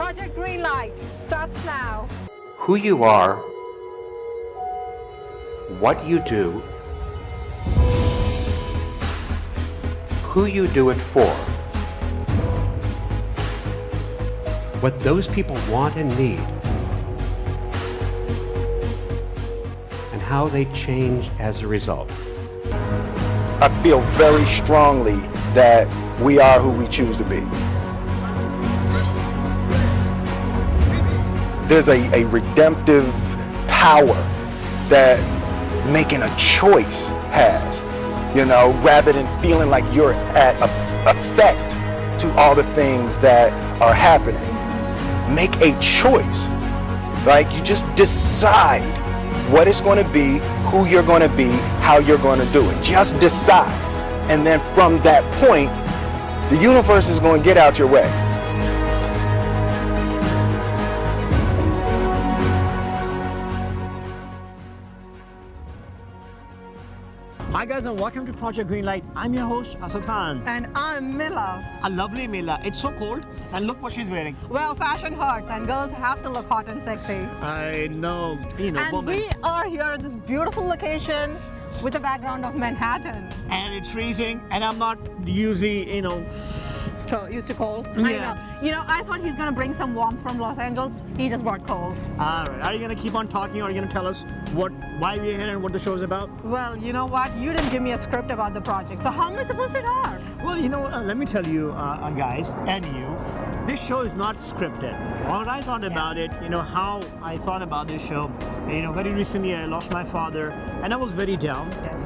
Project Greenlight starts now. Who you are, what you do, who you do it for, what those people want and need, and how they change as a result. I feel very strongly that we are who we choose to be. There's a redemptive power that making a choice has, you know, rather than feeling like you're at effect to all the things that are happening. Make a choice. Like, you just decide what it's going to be, who you're going to be, how you're going to do it. Just decide. And then from that point, the universe is going to get out your way. Hi guys, and welcome to Project Greenlight. I'm your host, Asad Khan. And I'm Mila. A lovely Mila. It's so cold, and look what she's wearing. Well, fashion hurts, and girls have to look hot and sexy. I know, And woman. we are here at this beautiful location with a background of Manhattan. And it's freezing, and I'm not usually, So used to cold. Yeah. I know. I thought he's gonna bring some warmth from Los Angeles. He just brought cold. All right. Are you gonna keep on talking, or are you gonna tell us why we're here and what the show is about? Well, you know what? You didn't give me a script about the project. So how am I supposed to talk? Well, let me tell you, guys, and you, this show is not scripted. What I thought about it, how I thought about this show, very recently I lost my father, and I was very down. Yes.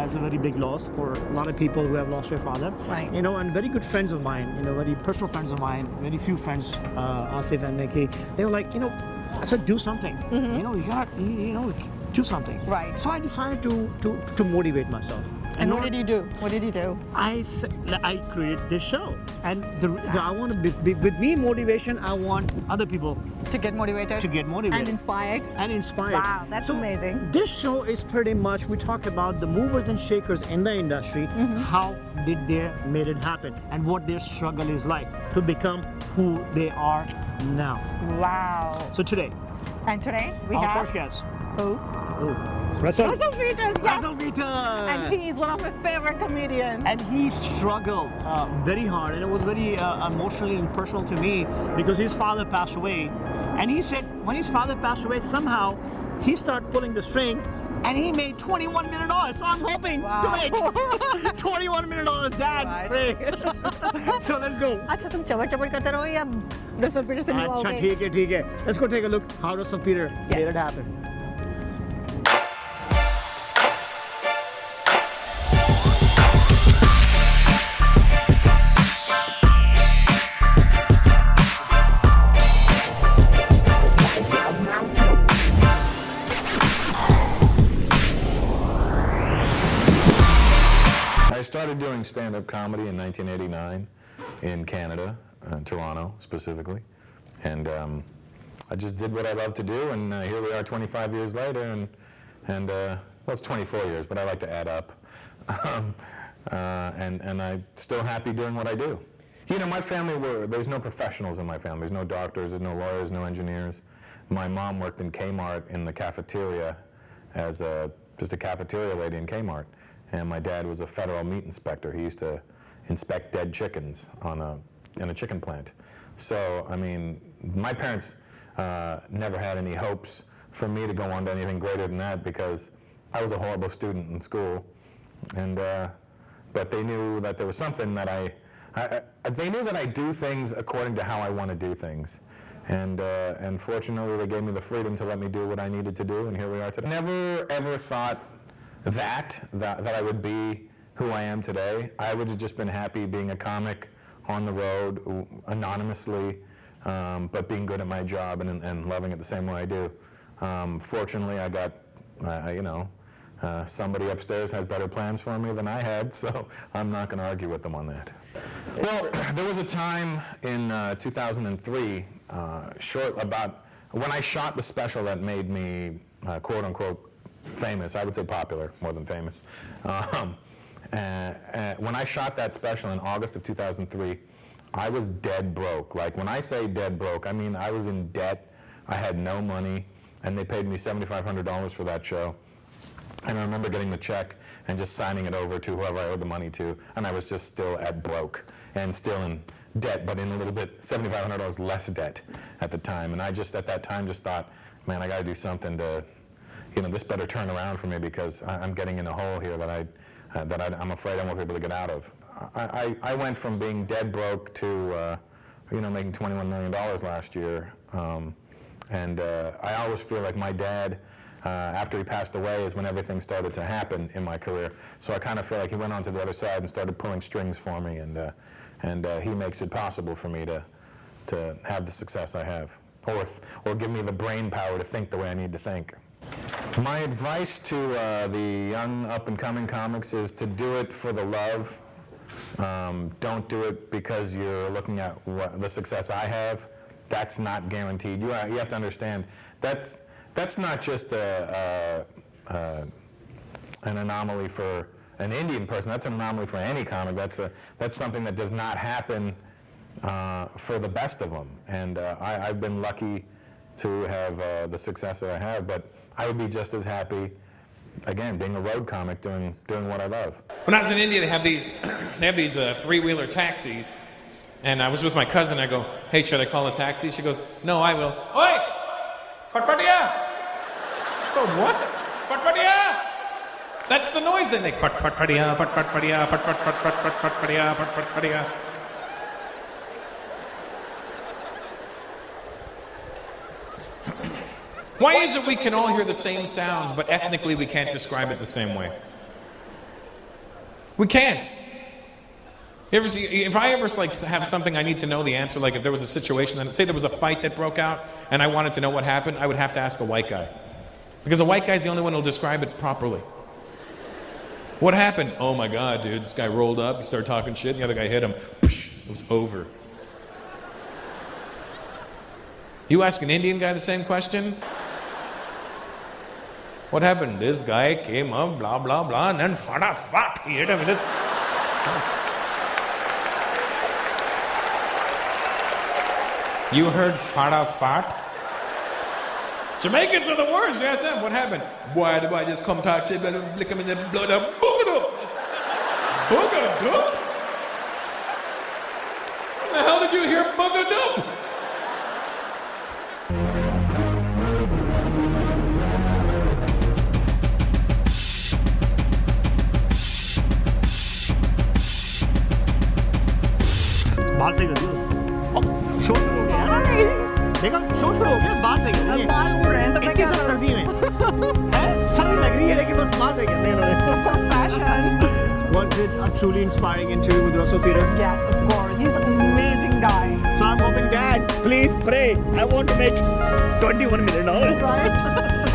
It's a very big loss for a lot of people who have lost their father. Right. And very good friends of mine, very personal friends of mine, very few friends, Asif and Nikki, they were like, I said, do something. You gotta, do something. Right. So I decided to motivate myself. And what did you do? What did you do? I created this show, and I want to be with me motivation. I want other people To get motivated? And inspired? And inspired. Wow, that's so amazing. This show is pretty much, we talk about the movers and shakers in the industry, how did they made it happen, and what their struggle is like to become who they are now. Wow. So today, And today we our have first guest. who? Russell. Russell Peters, yes. Russell Peters. And he's one of my favorite comedians. And he struggled very hard, and it was very emotionally and personal to me because his father passed away. And he said when his father passed away, somehow he started pulling the string, and he made $21 million. So I'm hoping to make $21 million. Dad, pray. So let's go. अच्छा तुम चबड़ करते रहो या Russell Peters से मिलवाओगे? अच्छा ठीक है. Let's go take a look how Russell Peters made it happen. I started doing stand-up comedy in 1989 in Canada, Toronto specifically, and I just did what I love to do, and here we are 25 years later, and well, it's 24 years, but I like to add up, and I'm still happy doing what I do. My family there's no professionals in my family. There's no doctors, there's no lawyers, no engineers. My mom worked in Kmart in the cafeteria as just a cafeteria lady in Kmart. And my dad was a federal meat inspector. He used to inspect dead chickens in a chicken plant. So, my parents never had any hopes for me to go on to anything greater than that because I was a horrible student in school. And but they knew that there was something that they knew that I do things according to how I want to do things. And fortunately, they gave me the freedom to let me do what I needed to do, and here we are today. Never ever thought that I would be who I am today. I would have just been happy being a comic on the road, anonymously, but being good at my job and loving it the same way I do. Fortunately, I got, somebody upstairs had better plans for me than I had, so I'm not going to argue with them on that. Well, there was a time in 2003, when I shot the special that made me, quote-unquote, famous. I would say popular more than famous. When I shot that special in August of 2003, I was dead broke. Like, when I say dead broke, I mean I was in debt. I had no money, and they paid me $7,500 for that show. And I remember getting the check and just signing it over to whoever I owed the money to, and I was just still at broke and still in debt, but in a little bit, $7,500 less debt at the time. And I just, at that time, just thought, man, I got to do something to, this better turn around for me, because I'm getting in a hole here that I'm afraid I won't be able to get out of. I went from being dead broke to, making $21 million last year. I always feel like my dad, after he passed away, is when everything started to happen in my career. So I kind of feel like he went on to the other side and started pulling strings for me, and he makes it possible for me to have the success I have, or give me the brain power to think the way I need to think. My advice to the young up-and-coming comics is to do it for the love. Don't do it because you're looking at the success I have. That's not guaranteed. You have to understand that's not just an anomaly for an Indian person. That's an anomaly for any comic. That's something that does not happen for the best of them. And I've been lucky to have the success that I have, but I would be just as happy, again, being a road comic, doing what I love. When I was in India, they have these three-wheeler taxis, and I was with my cousin. I go, hey, should I call a taxi? She goes, no, I will. Oi! Fatfadiya! Oh, what? Fatfadiya! That's the noise they make. Fatfadiya, fatfadiya, fatfadiya, fatfadiya. Why is it we can all hear the same sounds, but ethnically we can't describe it the same way? We can't. You ever see, if I ever have something I need to know the answer, like if there was a situation, say there was a fight that broke out, and I wanted to know what happened, I would have to ask a white guy. Because a white guy's the only one who'll describe it properly. What happened? Oh my God, dude, this guy rolled up, he started talking shit, and the other guy hit him. It was over. You ask an Indian guy the same question? What happened? This guy came up, blah, blah, blah, and then fuck, he hit him with this. You heard fat? Jamaicans are the worst. You ask them, what happened? Boy, the boy just come talk shit, lick him in the blood up, boog it up. Booged up? What the hell did you hear booged up? बाल सही कर दियो। Show शुरू हो गया। देखा show शुरू हो गया, बाल सही कर दिए। बाल उड़ रहे हैं तो मैं क्या करूं? सर्दी में सर्दी लग रही है लेकिन बस बाल सही कर दिए इन्होंने। Fashion. Was it a truly inspiring interview with Russell Peter? Yes, of course. He's an amazing guy. So I'm hoping, Dad, please pray. I want to make $21 million. Right?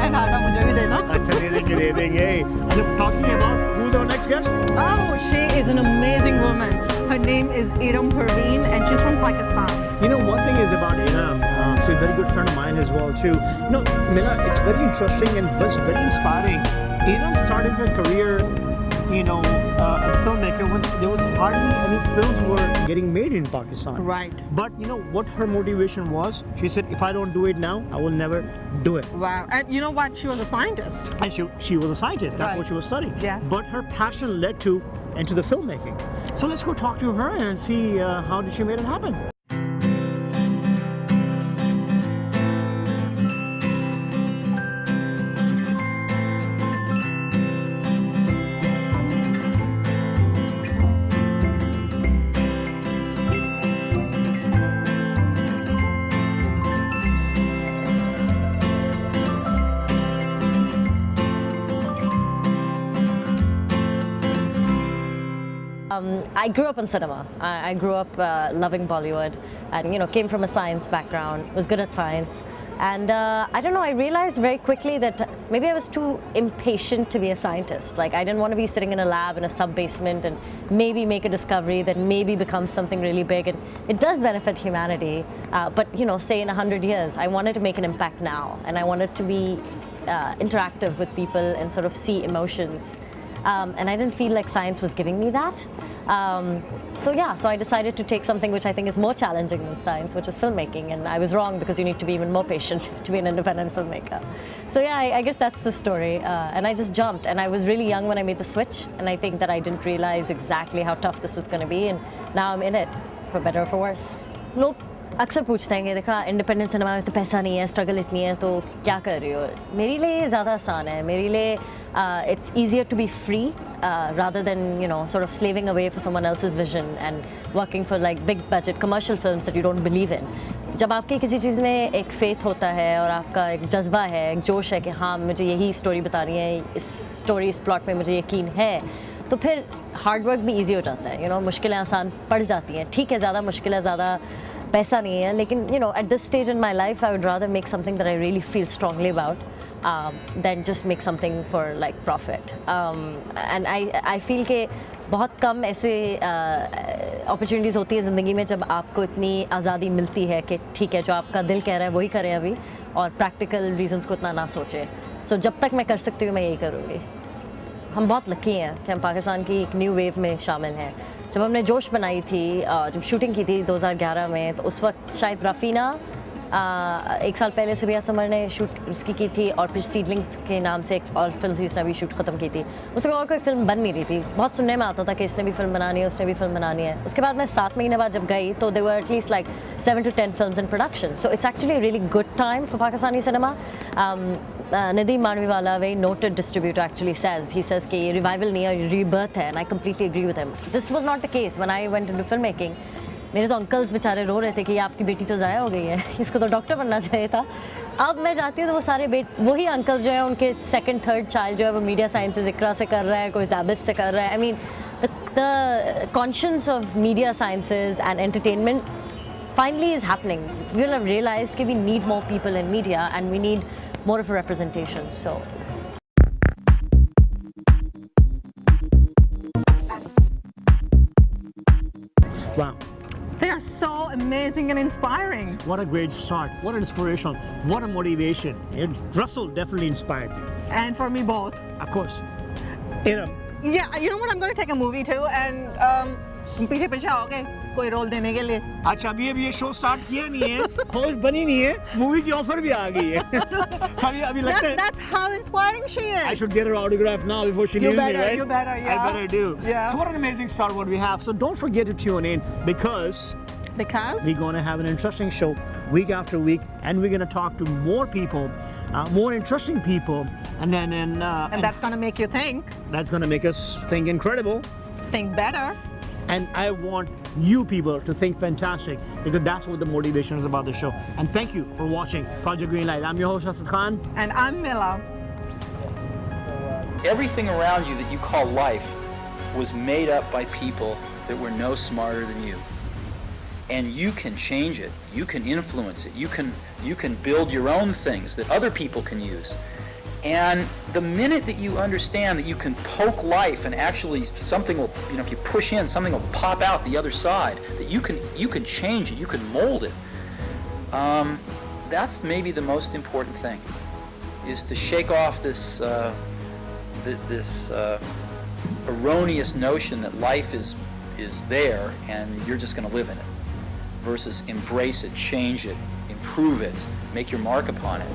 And आधा मुझे भी देना. अच्छा दे देंगे। And talking about who's our next guest? Oh, she is an amazing woman. Her name is Iram Parveen, and she's from Pakistan. You know, one thing is about Iram, she's a very good friend of mine as well too. You know, Mila, it's very interesting and was very inspiring. Iram started her career, as a filmmaker when there was hardly any films were getting made in Pakistan. Right. But you know what her motivation was? She said, if I don't do it now, I will never do it. Wow. And you know what? She was a scientist. And she was a scientist. That's Right. what she was studying. Yes. But her passion led into the filmmaking. So let's go talk to her and see how did she made it happen. I grew up in cinema. I grew up loving Bollywood and, came from a science background, was good at science. And I don't know, I realized very quickly that maybe I was too impatient to be a scientist. Like, I didn't want to be sitting in a lab in a sub-basement and maybe make a discovery that maybe becomes something really big. And it does benefit humanity, but, say in 100 years, I wanted to make an impact now. And I wanted to be interactive with people and sort of see emotions. and I didn't feel like science was giving me that. So I decided to take something which I think is more challenging than science, which is filmmaking, and I was wrong because you need to be even more patient to be an independent filmmaker. So I guess that's the story, and I just jumped, and I was really young when I made the switch, and I think that I didn't realize exactly how tough this was going to be, and now I'm in it, for better or for worse. लोग अक्सर पूछते हैं कि देखा independent cinema में तो पैसा नहीं है, स्ट्रगल इतनी है, तो क्या कर रही हो? मेरे लिए ज़्यादा आसान है. मेरे लिए it's easier to be free rather than sort of slaving away for someone else's vision and working for like big budget commercial films that you don't believe in. जब आपके किसी चीज़ में एक फेथ होता है और आपका एक जज्बा है, एक जोश है कि हाँ मुझे यही स्टोरी बतानी है, इस स्टोरी इस प्लॉट में मुझे यकीन है, तो फिर हार्ड वर्क भी ईजी हो जाता है. मुश्किलें आसान पड़ जाती हैं. ठीक है, ज़्यादा मुश्किलें, ज़्यादा पैसा नहीं है, लेकिन at this stage in my life I would rather make something that I really feel strongly about than just make something for like profit. And I feel कि बहुत कम ऐसे अपॉर्चुनिटीज़ होती है ज़िंदगी में जब आपको इतनी आज़ादी मिलती है कि ठीक है जो आपका दिल कह रहा है वही करें अभी, और प्रैक्टिकल रीजंस को इतना ना सोचें. सो जब तक मैं कर सकती हूँ मैं यही करूँगी. हम बहुत लकी हैं कि हम पाकिस्तान की एक न्यू वेव में शामिल हैं. जब हमने जोश बनाई थी, जब शूटिंग की थी 2011 में, तो उस वक्त शायद रफ़ीना एक साल पहले सबिया समर ने शूट उसकी की थी, और फिर सीडलिंग्स के नाम से एक और फिल्म थी जिसने अभी शूट ख़त्म की थी. उसके बाद और कोई फिल्म बन नहीं रही थी. बहुत सुनने में आता था कि इसने भी फिल्म बनानी है, उसने भी फिल्म बनानी है. उसके बाद मैं 7 महीने बाद जब गई तो there were at least like 7 to 10 films in production. So it's actually a really good time for Pakistani cinema. Nadeem Manviwala, a very noted distributor, actually says कि ये revival नहीं है, rebirth है, and I completely agree with him. This was not the case when I went into filmmaking. मेरे तो uncles बेचारे रो रहे थे कि ये आपकी बेटी तो ज़ाया हो गई है, इसको तो डॉक्टर बनना चाहिए था. अब मैं जाती हूँ तो वो सारे वही अंकल्स जो है उनके सेकंड थर्ड चाइल्ड जो है वो मीडिया साइंसेज इकरा से कर रहा है, कोई ज़ैबिस से कर रहा है. I mean the conscience of media sciences and entertainment finally is happening. People have realized that we need more people in media and we need more of a representation. So. Wow. They are so amazing and inspiring. What a great start. What an inspiration. What a motivation. Russell definitely inspired me. And for me both. Of course. Yeah, you know what? I'm going to take a movie too, and पीछे पीछे आओगे कोई role देने के लिए. अच्छा अभी ये शो स्टार्ट किया नहीं है, होस्ट बनी नहीं है, मूवी की ऑफर भी आ गई है. अभी लगता है. That's how inspiring she is. I should get her autograph now before she leaves me, right? You better, yeah. I better do. Yeah. So what an amazing start what we have. So don't forget to tune in because we're going to have an interesting show week after week, and we're going to talk to more people, more interesting people, and that's going to make you think. That's going to make us think incredible. Think better. And I want you people to think fantastic, because that's what the motivation is about the show. And thank you for watching Project Greenlight. I'm your host, Asad Khan. And I'm Mila. Everything around you that you call life was made up by people that were no smarter than you. And you can change it. You can influence it. You can build your own things that other people can use. And the minute that you understand that you can poke life and actually something will, if you push in, something will pop out the other side, that you can change it, you can mold it. That's maybe the most important thing, is to shake off this erroneous notion that life is there and you're just going to live in it, versus embrace it, change it, improve it, make your mark upon it.